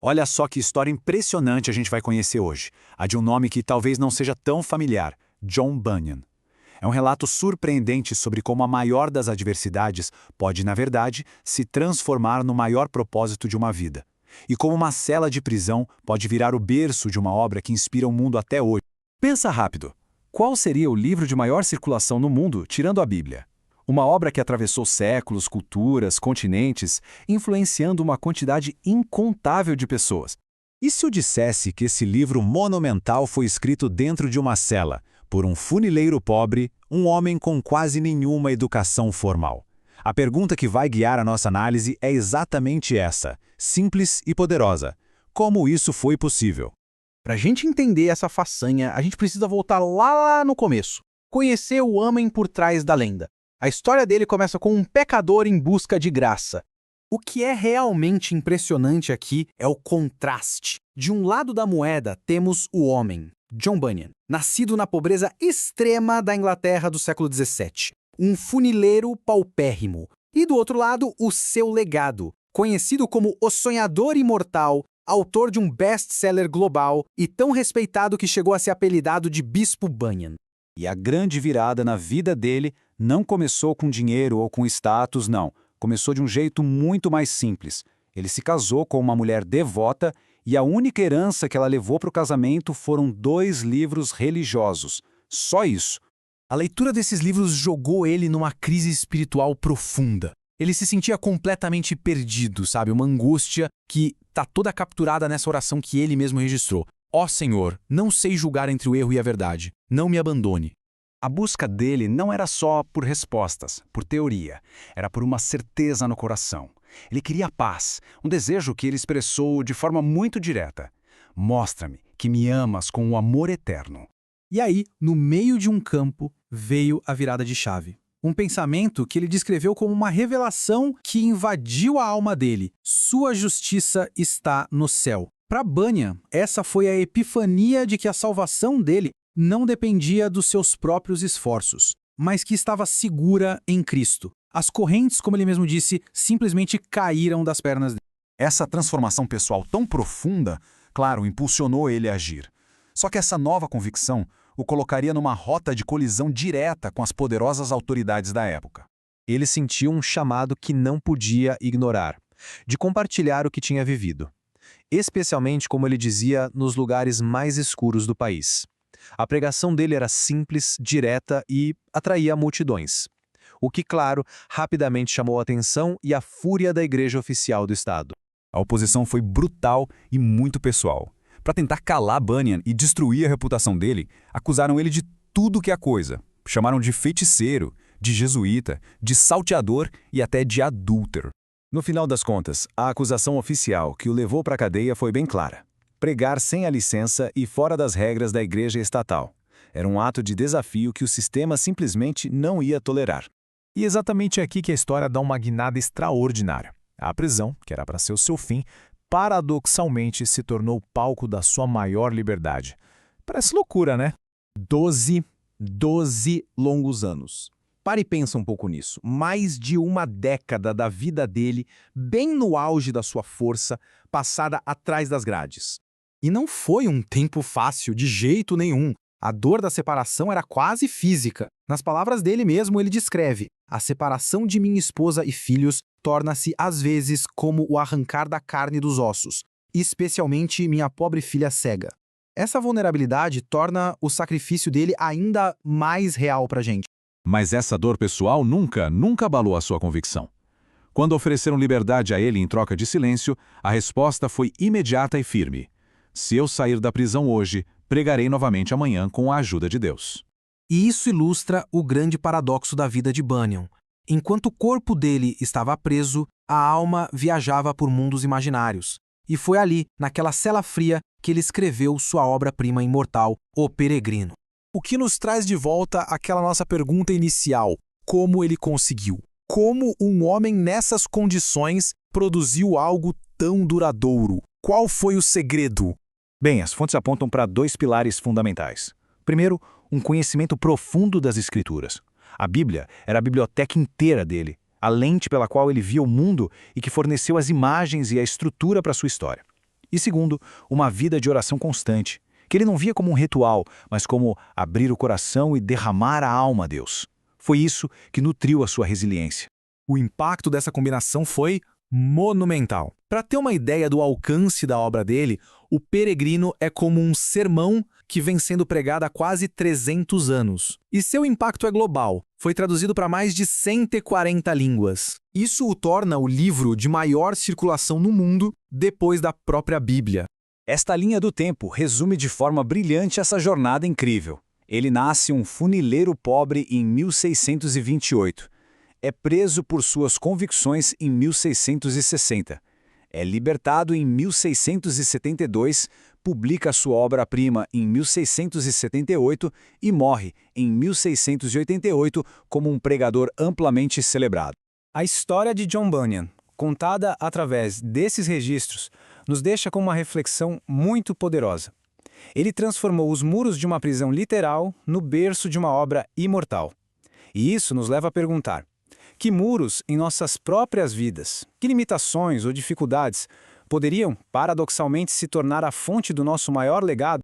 Olha só que história impressionante a gente vai conhecer hoje. A de um nome que talvez não seja tão familiar, John Bunyan. É um relato surpreendente sobre como a maior das adversidades pode, na verdade, se transformar no maior propósito de uma vida. E como uma cela de prisão pode virar o berço de uma obra que inspira o mundo até hoje. Pensa rápido. Qual seria o livro de maior circulação no mundo, tirando a Bíblia? Uma obra que atravessou séculos, culturas, continentes, influenciando uma quantidade incontável de pessoas. E se eu dissesse que esse livro monumental foi escrito dentro de uma cela, por um funileiro pobre, um homem com quase nenhuma educação formal? A pergunta que vai guiar a nossa análise é exatamente essa, simples e poderosa. Como isso foi possível? Para a gente entender essa façanha, a gente precisa voltar lá no começo, conhecer o homem por trás da lenda. A história dele começa com um pecador em busca de graça. O que é realmente impressionante aqui é o contraste. De um lado da moeda temos o homem, John Bunyan, nascido na pobreza extrema da Inglaterra do século XVII, um funileiro paupérrimo. E do outro lado, o seu legado, conhecido como o sonhador imortal, autor de um best-seller global e tão respeitado que chegou a ser apelidado de Bispo Bunyan. E a grande virada na vida dele não começou com dinheiro ou com status, não. Começou de um jeito muito mais simples. Ele se casou com uma mulher devota e a única herança que ela levou para o casamento foram 2 livros religiosos. Só isso. A leitura desses livros jogou ele numa crise espiritual profunda. Ele se sentia completamente perdido, sabe? Uma angústia que está toda capturada nessa oração que ele mesmo registrou. Ó Senhor, não sei julgar entre o erro e a verdade. Não me abandone. A busca dele não era só por respostas, por teoria. Era por uma certeza no coração. Ele queria paz, um desejo que ele expressou de forma muito direta. Mostra-me que me amas com o amor eterno. E aí, no meio de um campo, veio a virada de chave. Um pensamento que ele descreveu como uma revelação que invadiu a alma dele. Sua justiça está no céu. Para Bunyan, essa foi a epifania de que a salvação dele não dependia dos seus próprios esforços, mas que estava segura em Cristo. As correntes, como ele mesmo disse, simplesmente caíram das pernas dele. Essa transformação pessoal tão profunda, claro, impulsionou ele a agir. Só que essa nova convicção o colocaria numa rota de colisão direta com as poderosas autoridades da época. Ele sentiu um chamado que não podia ignorar, de compartilhar o que tinha vivido. Especialmente, como ele dizia, nos lugares mais escuros do país. A pregação dele era simples, direta e atraía multidões. O que, claro, rapidamente chamou a atenção e a fúria da igreja oficial do Estado. A oposição foi brutal e muito pessoal. Para tentar calar Bunyan e destruir a reputação dele, acusaram ele de tudo que é coisa. Chamaram de feiticeiro, de jesuíta, de salteador e até de adúltero. No final das contas, a acusação oficial que o levou para a cadeia foi bem clara. Pregar sem a licença e fora das regras da igreja estatal. Era um ato de desafio que o sistema simplesmente não ia tolerar. E exatamente aqui que a história dá uma guinada extraordinária. A prisão, que era para ser o seu fim, paradoxalmente se tornou o palco da sua maior liberdade. Parece loucura, né? 12 longos anos. Pare e pensa um pouco nisso. Mais de uma década da vida dele, bem no auge da sua força, passada atrás das grades. E não foi um tempo fácil, de jeito nenhum. A dor da separação era quase física. Nas palavras dele mesmo, ele descreve: a separação de minha esposa e filhos torna-se, às vezes, como o arrancar da carne dos ossos, especialmente minha pobre filha cega. Essa vulnerabilidade torna o sacrifício dele ainda mais real pra gente. Mas essa dor pessoal nunca abalou a sua convicção. Quando ofereceram liberdade a ele em troca de silêncio, a resposta foi imediata e firme. Se eu sair da prisão hoje, pregarei novamente amanhã com a ajuda de Deus. E isso ilustra o grande paradoxo da vida de Bunyan. Enquanto o corpo dele estava preso, a alma viajava por mundos imaginários. E foi ali, naquela cela fria, que ele escreveu sua obra-prima imortal, O Peregrino. O que nos traz de volta àquela nossa pergunta inicial: como ele conseguiu? Como um homem nessas condições produziu algo tão duradouro? Qual foi o segredo? Bem, as fontes apontam para 2 pilares fundamentais. Primeiro, um conhecimento profundo das Escrituras. A Bíblia era a biblioteca inteira dele, a lente pela qual ele via o mundo e que forneceu as imagens e a estrutura para sua história. E segundo, uma vida de oração constante, que ele não via como um ritual, mas como abrir o coração e derramar a alma a Deus. Foi isso que nutriu a sua resiliência. O impacto dessa combinação foi monumental. Para ter uma ideia do alcance da obra dele, O Peregrino é como um sermão que vem sendo pregado há quase 300 anos. E seu impacto é global. Foi traduzido para mais de 140 línguas. Isso o torna o livro de maior circulação no mundo depois da própria Bíblia. Esta linha do tempo resume de forma brilhante essa jornada incrível. Ele nasce um funileiro pobre em 1628. É preso por suas convicções em 1660. É libertado em 1672, publica sua obra-prima em 1678 e morre em 1688 como um pregador amplamente celebrado. A história de John Bunyan, contada através desses registros, nos deixa com uma reflexão muito poderosa. Ele transformou os muros de uma prisão literal no berço de uma obra imortal. E isso nos leva a perguntar: que muros em nossas próprias vidas, que limitações ou dificuldades poderiam, paradoxalmente, se tornar a fonte do nosso maior legado?